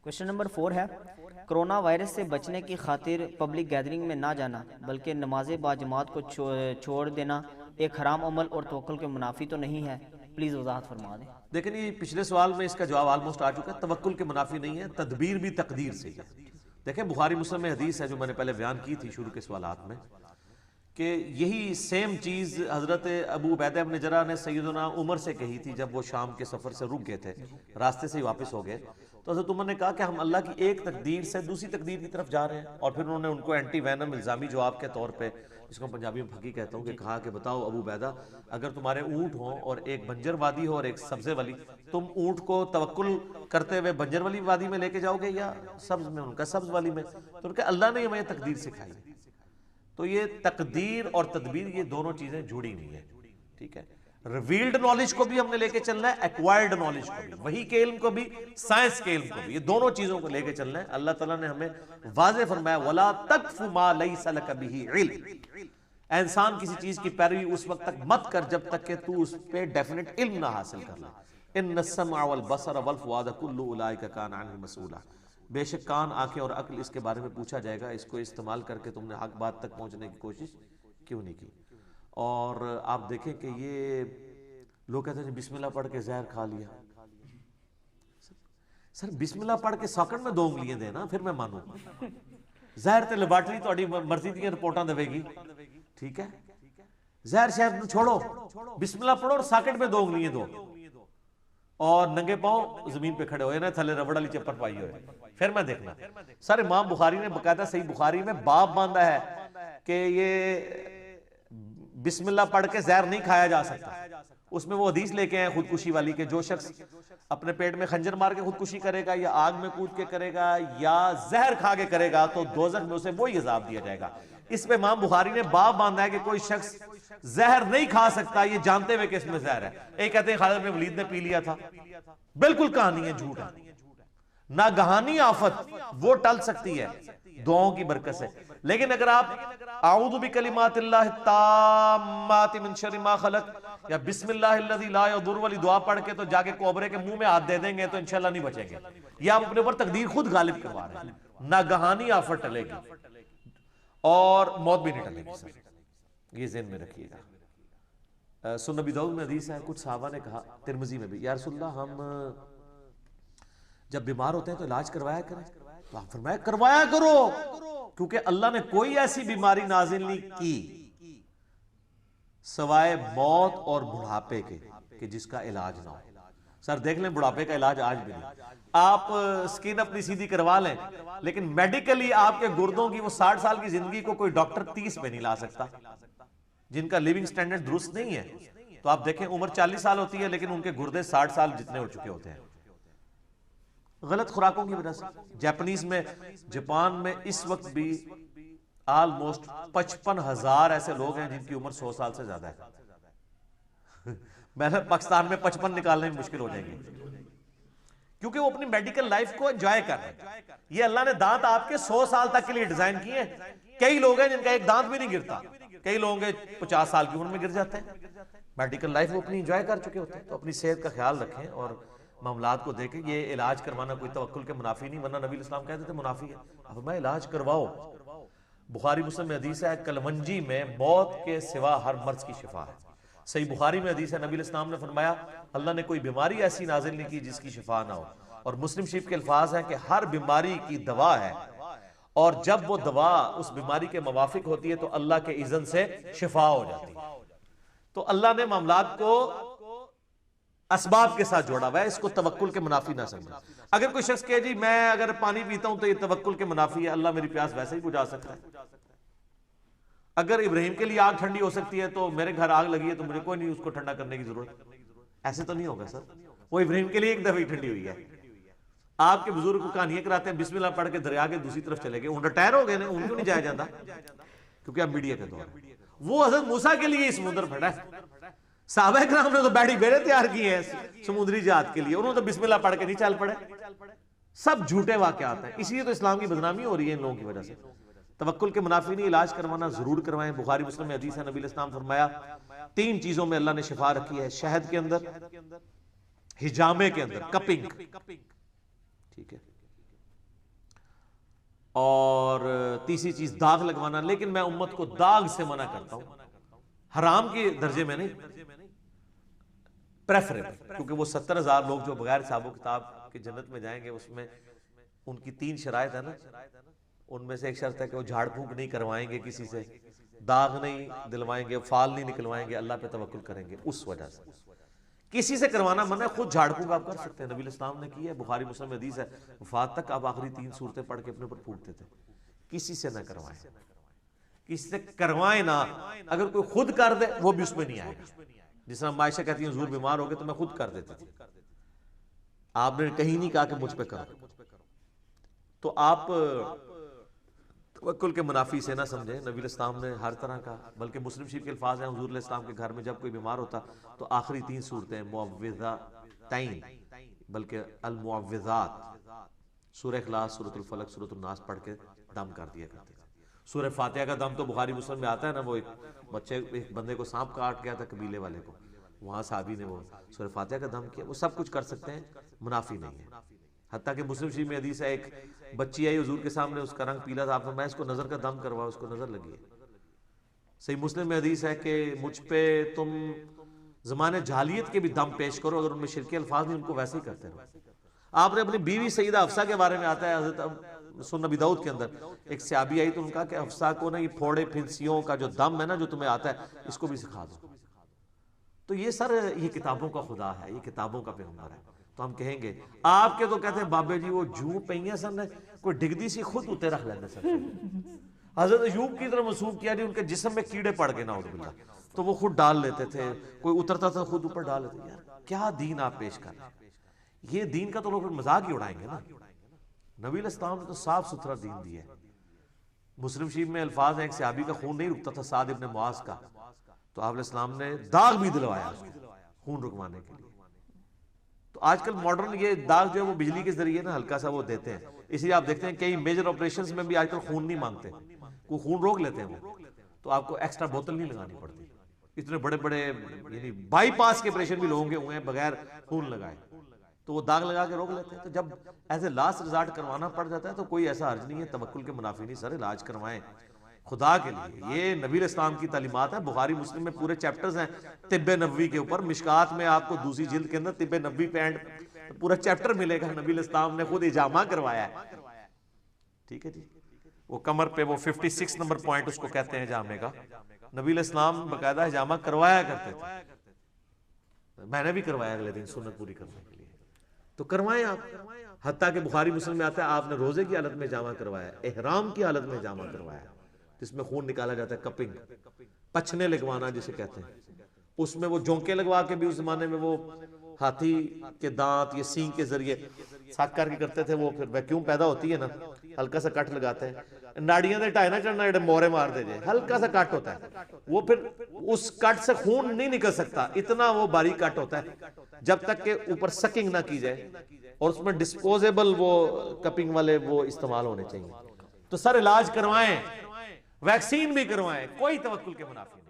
Question number 4 ہے، corona virus سے بچنے کی خاطر پبلک گیدرنگ میں نہ جانا بلکہ نماز باجماعت کو چھوڑ دینا ایک حرام عمل اور توکل کے منافی تو نہیں ہے؟ پلیز وضاحت فرما دیں۔ دیکھیں یہ پچھلے سوال میں اس کا جواب آلموسٹ آ چکا ہے، توکل کے منافی نہیں ہے، تدبیر بھی تقدیر سے ہے۔ دیکھیں بخاری مسلم میں حدیث ہے جو میں نے پہلے بیان کی تھی شروع کے سوالات میں، کہ یہی سیم چیز حضرت ابو عبیدہ بن جرح نے سیدنا عمر سے کہی تھی جب وہ شام کے سفر سے رک گئے تھے، راستے سے ہی واپس ہو گئے، تو حضرت عمر نے کہا کہ ہم اللہ کی ایک تقدیر سے دوسری تقدیر کی طرف جا رہے ہیں، اور پھر انہوں نے ان کو اینٹی وینم الزامی جواب کے طور پہ، جس کو پنجابی میں پھکی کہتا ہوں، کہ کہا کہ بتاؤ ابو عبیدہ، اگر تمہارے اونٹ ہوں اور ایک بنجر وادی ہو اور ایک سبزے والی، تم اونٹ کو توکل کرتے ہوئے بنجر والی وادی میں لے کے جاؤ گے یا سبز میں؟ ان کا سبز والی میں۔ تو ان کا اللہ نے ہمیں تقدیر سکھائی۔ تو یہ تقدیر اور تدبیر یہ دونوں چیزیں جڑی ہوئی ہیں، ٹھیک ہے۔ ریویلڈ نالج کو بھی ہم نے لے کے چلنا ہے، ایکوائرڈ نالج کو بھی، وحی کے علم کو بھی، سائنس کے علم کو بھی، یہ دونوں چیزوں کو لے کے چلنا ہے۔ اللہ تعالیٰ نے ہمیں واضح فرمایا وَلَا تَقْفُ مَا لَيْسَ لَكَ بِهِ عِلْمٍ، اے انسان کسی چیز کی پیروی اس وقت تک مت کر جب تک کہ تو اس پہ ڈیفینٹ علم نہ حاصل کر لے۔ إِنَّ السَّمْعَ وَالْبَصَرَ وَالْفُؤَادَ كُلُّ أُولَٰئِكَ كَانَ عَنْهُ مسؤولا، بے شک کان، آنکھیں اور عقل اس کے بارے میں پوچھا جائے گا، اس کو استعمال کر کے تم نے حق بات تک پہنچنے کی کوشش کیوں نہیں کی۔ اور آپ دیکھیں کہ یہ لوگ کہتے ہیں بسم اللہ پڑھ کے زہر کھا لیا۔ سر بسم اللہ پڑھ کے ساکٹ میں 2 انگلیاں دے نا، پھر میں مانوں۔ زہر تے لیبارٹری تہاڈی مرضی دیاں رپورٹاں دے گی، ٹھیک ہے۔ زہر شہر چھوڑو، بسم اللہ پڑھو اور ساکٹ میں 2 انگلیاں دو، اور ننگے پاؤں زمین پہ کھڑے ہوئے نا، تھلے ربڑ والی چپر پائی ہوئے، پھر میں دیکھنا۔ سر امام بخاری نے باقاعدہ صحیح بخاری میں باب باندھا ہے کہ یہ بسم اللہ پڑھ کے زہر نہیں کھایا جا سکتا۔ اس میں وہ حدیث لے کے ہیں خودکشی والی، کہ جو شخص اپنے پیٹ میں خنجر مار کے خودکشی کرے گا یا آگ میں کود کے کرے گا یا زہر کھا کے کرے گا تو دوزخ میں اسے وہی عذاب دیا جائے گا۔ اس پہ امام بخاری نے باب باندھا ہے کہ کوئی شخص زہر نہیں کھا سکتا یہ جانتے ہوئے کہ اس میں زہر ہے۔ ایک کہتے ہیں خالد بن ولید نے پی لیا تھا، بالکل کہانی ہے، جھوٹ ہے۔ ناگہانی آفت وہ ٹل سکتی ہے دعاؤں کی برکت سے، لیکن اگر آپ اعوذ بکلمات اللہ التامات من شر ما خلق یا بسم اللہ الذی لا یضر والی دعا پڑھ کے تو جا کے کوبرے کے منہ میں ہاتھ دے دیں گے تو انشاءاللہ نہیں بچیں گے۔ یہ آپ اپنے اوپر تقدیر خود غالب کروا رہے ہیں۔ ناگہانی آفت ٹلے گی اور موت بھی نہیں ٹلے گی، سر یہ ذہن میں رکھیے گا۔ سنن ابی داؤد میں حدیث ہے، کچھ صحابہ نے کہا، ترمذی میں بھی، یا رسول اللہ ہم جب بیمار ہوتے ہیں تو علاج کروایا کریں، تو آپ فرمایا کروایا کرو، کیونکہ اللہ نے کوئی ایسی بیماری نازل نہیں کی سوائے موت اور بڑھاپے کے کہ جس کا علاج نہ ہو۔ سر دیکھ لیں بڑھاپے کا علاج آج بھی نہیں۔ آپ سکین اپنی سیدھی کروا لیں لیکن میڈیکلی آپ کے گردوں کی وہ 60 سال کی زندگی کو کوئی ڈاکٹر 30 پہ نہیں لا سکتا، جن کا لیونگ سٹینڈرڈ درست نہیں ہے۔ تو آپ دیکھیں عمر 40 سال ہوتی ہے لیکن ان کے گردے 60 سال جتنے ہو چکے ہوتے ہیں، غلط خوراکوں کی وجہ سے۔ جاپنیز میں، جاپان میں اس وقت بھی آلموسٹ 55,000 ایسے لوگ ہیں جن کی عمر 100 سال سے زیادہ ہے۔ میں نے پاکستان میں 55 نکالنے میں مشکل ہو جائیں گے، کیونکہ وہ اپنی میڈیکل لائف کو انجوائے کر رہے ہیں۔ یہ اللہ نے دانت آپ کے 100 سال تک کے لیے ڈیزائن کیے ہیں۔ کئی لوگ ہیں جن کا ایک دانت بھی نہیں گرتا، کئی لوگوں کے 50 سال کی عمر میں گر جاتے ہیں۔ میڈیکل لائف وہ اپنی انجوائے کر چکے ہوتے ہیں۔ تو اپنی صحت کا خیال رکھیں اور معاملات کو دیکھیں۔ یہ علاج کروانا کوئی توکل کے منافی نہیں، ورنہ نبی اسلام کہتے تھے منافی ہے۔ اب میں علاج کرواؤ۔ بخاری مسلم میں حدیث ہے کلونجی میں موت کے سوا ہر مرض کی شفا ہے۔ صحیح بخاری میں حدیث ہے نبی اسلام نے فرمایا اللہ نے کوئی بیماری ایسی نازل نہیں کی جس کی شفا نہ ہو، اور مسلم شریف کے الفاظ ہیں کہ ہر بیماری کی دوا ہے، اور جب وہ دوا اس بیماری کے موافق ہوتی ہے تو اللہ کے اذن سے شفا ہو جاتی ہے۔ تو اللہ نے معاملات کو اسباب کے ساتھ جوڑا ہوا ہے، اس کو توکل کے منافی نہ سمجھیں۔ اگر کوئی شخص کہے جی میں اگر پانی پیتا ہوں تو یہ توکل کے منافی ہے، اللہ میری پیاس ویسے ہی بجھا سکتا ہے۔ اگر ابراہیم کے لیے آگ ٹھنڈی ہو سکتی ہے تو میرے گھر آگ لگی ہے تو مجھے کوئی نہیں اس کو ٹھنڈا کرنے کی ضرورت، ایسے تو نہیں ہوگا سر۔ وہ ابراہیم کے لیے ایک دفعہ ہی ٹھنڈی ہوئی ہے۔ آپ کے بزرگ کو کہانیاں کراتے ہیں بسم اللہ پڑھ کے دریا کے دوسری طرف چلے گئے، ان ریٹائر ہو گئے نا، ان کو نہیں جایا جاتا کیونکہ اب میڈیا کا دور ہے۔ وہ حضرت موسیٰ کے لیے سمندر پھٹا ہے، صحابہ کرام نے تو بیڑی بیڑے تیار کی ہیں سمندری جہاد کے لیے، انہوں نے تو بسم اللہ پڑھ کے نہیں چل پڑے۔ سب جھوٹے واقعات ہیں، اسی لیے تو اسلام کی بدنامی ہو رہی ہے ان لوگوں کی وجہ سے۔ توکل کے منافی نہیں، علاج کروانا ضرور کروائیں۔ بخاری مسلم میں حدیث ہے نبی اسلام فرمایا 3 چیزوں میں اللہ نے شفا رکھی ہے، شہد کے اندر، ہجامے کے اندر، کپنگ، ٹھیک ہے، اور تیسری چیز داغ لگوانا، لیکن میں امت کو داغ سے منع کرتا ہوں، حرام کے درجے میں نہیں، پریفریبل، کیونکہ وہ 70,000 لوگ جو بغیر حساب و کتاب کے جنت میں جائیں گے، اس میں ان کی 3 شرائط ہے نا، ان میں سے ایک شرط ہے کہ وہ جھاڑ پھونک نہیں کروائیں گے کسی سے، داغ نہیں دلوائیں گے، فال نہیں نکلوائیں گے، اللہ پہ توکل کریں گے. اس وجہ سے کسی سے کروانا منع ہے، خود جھاڑ پھونک آپ کر سکتے ہیں، نبی علیہ السلام نے کی ہے، بخاری مسلم میں حدیث ہے، وفات تک آپ آخری 3 سورتیں پڑھ کے اپنے اوپر پھونکتے تھے. کسی سے نہ کروائیں، کسی سے کروائیں نہ، اگر کوئی خود کر دے وہ بھی اس میں نہیں آئے گا. جس طرح عائشہ کہتی ہیں حضور بیمار ہو گئے تو میں خود کر دیتی تھی، آپ نے کہیں نہیں کہا کہ مجھ پہ کرو. تو آپ توکل کے منافی سے نہ سمجھیں، نبی علیہ السلام نے ہر طرح کا، بلکہ مسلم شریف کے الفاظ ہیں حضور علیہ السلام کے گھر میں جب کوئی بیمار ہوتا تو آخری 3 سورتیں معوذتین، بلکہ المعوذات، سورہ اخلاص، سورۃ الفلق، سورۃ الناس پڑھ کے دم کر دیا کرتے تھے. سورہ فاتحہ کا دم تو بخاری مسلم میں آتا ہے نا، وہ ایک بندے کو سانپ کاٹ گیا تھا قبیلے والے کو، وہاں صحابی نے وہ سورہ فاتحہ کا دم کیا. وہ سب کچھ کر سکتے ہیں، منافی نہیں ہے. حتیٰ کہ مسلم شریف میں حدیث ہے، ایک بچی آئی حضور کے سامنے، اس کا رنگ پیلا تھا، آپ نے میں اس کو نظر کا دم کروا، اس کو نظر لگی ہے. صحیح مسلم میں حدیث ہے کہ مجھ پہ تم زمانے جاہلیت کے بھی دم پیش کرو، اگر ان میں شرکی الفاظ نہیں ان کو ویسے ہی کرتے رہو. آپ نے اپنی بیوی سیدہ حفصہ کے بارے میں آتا ہے حضرت سنن ابی داؤد کے اندر، ایک صحابی آئی تو ان کا کہ حفصہ کو نا یہ پھوڑے پھنسیوں کا جو دم ہے نا جو تمہیں آتا ہے اس کو بھی سکھا دو. تو یہ سر یہ کتابوں کا خدا ہے، یہ کتابوں کا پیغمبر ہے. تو ہم کہیں گے آپ کے تو کہتے ہیں بابے جی وہ جو پہیاں سن کوئی ڈگدی سی خود اتے رکھ لیتے سن. حضرت ایوب کی طرح منسوب کیا جی ان کے جسم میں کیڑے پڑ گئے نعوذ باللہ تو وہ خود ڈال لیتے تھے، کوئی اترتا تھا خود اوپر ڈال لیتے. یار کیا دین آپ پیش کر رہے ہیں؟ یہ دین کا تو لوگ مذاق ہی اڑائیں گے نا. نبی علیہ السلام نے تو صاف ستھرا دین دیا ہے. مسلم شریف میں الفاظ ہیں، ایک صحابی کا خون نہیں رکتا تھا، سعد ابن معاذ کا، تو آپ علیہ السلام نے داغ بھی دلوایا خون رکوانے کے لیے. تو آج کل ماڈرن یہ داغ جو ہے وہ بجلی کے ذریعے نا ہلکا سا وہ دیتے ہیں، اس لیے آپ دیکھتے ہیں کئی میجر آپریشنز میں بھی آج کل خون نہیں مانگتے، کوئی خون روک لیتے ہیں وہ، تو آپ کو ایکسٹرا بوتل نہیں لگانی پڑتی. اتنے بڑے بڑے یعنی بائی پاس کے آپریشن بھی لوگوں کے ہوئے ہیں بغیر خون لگائے، تو وہ داغ لگا کے روک لیتے ہیں. تو جب ایز اے لاسٹ ریزارٹ کروانا پڑ جاتا ہے تو کوئی ایسا حرج نہیں ہے، توکل کے منافی نہیں. سر علاج کروائیں خدا کے لیے، یہ نبی علیہ السلام کی تعلیمات ہے. بخاری مسلم میں پورے چیپٹرز ہیں طب نبوی کے اوپر، مشکات میں آپ کو دوسری جلد کے اندر طب نبوی پہ پورا چیپٹر ملے گا. نبی علیہ السلام نے خود اجامہ کروایا ہے. ٹھیک ہے جی، وہ کمر پہ وہ 56 نمبر پوائنٹ اس کو کہتے ہیں اجامے کا، نبی علیہ السلام باقاعدہ اجامہ کروایا کرتے تھے. میں نے بھی کروایا اگلے دن سنت پوری کرنے کے لیے. تو کروائیں آپ. حتیٰ کہ بخاری مسلم میں آتا ہے آپ نے روزے کی حالت میں اجامہ کروایا، احرام کی حالت میں اجامہ کروایا، جس میں خون نکالا جاتا ہے، کپنگ، پچھنے لگوانا جسے کہتے ہیں. اس میں وہ جونکے لگوا کے بھی اس زمانے میں وہ ہاتھی کے دانت یہ سینگ کے ذریعے ساک کر کے کرتے تھے. وہ پھر ویکیوم پیدا ہوتی ہے نا، ہلکا سا کٹ لگاتے ہیں، ناڑیاں دے ٹائے نہ چڑھنا ایڈے مورے مار دے جائے، ہلکا سا کٹ ہوتا ہے. وہ پھر اس کٹ سے خون نہیں نکل سکتا، اتنا وہ باریک کٹ ہوتا ہے، جب تک کہ اوپر سکنگ نہ کی جائے، اور اس میں ڈسپوزیبل وہ کپنگ والے وہ استعمال ہونے چاہیے. تو سر علاج کروائیں، ویکسین بھی کروائیں، کوئی توکل کے منافی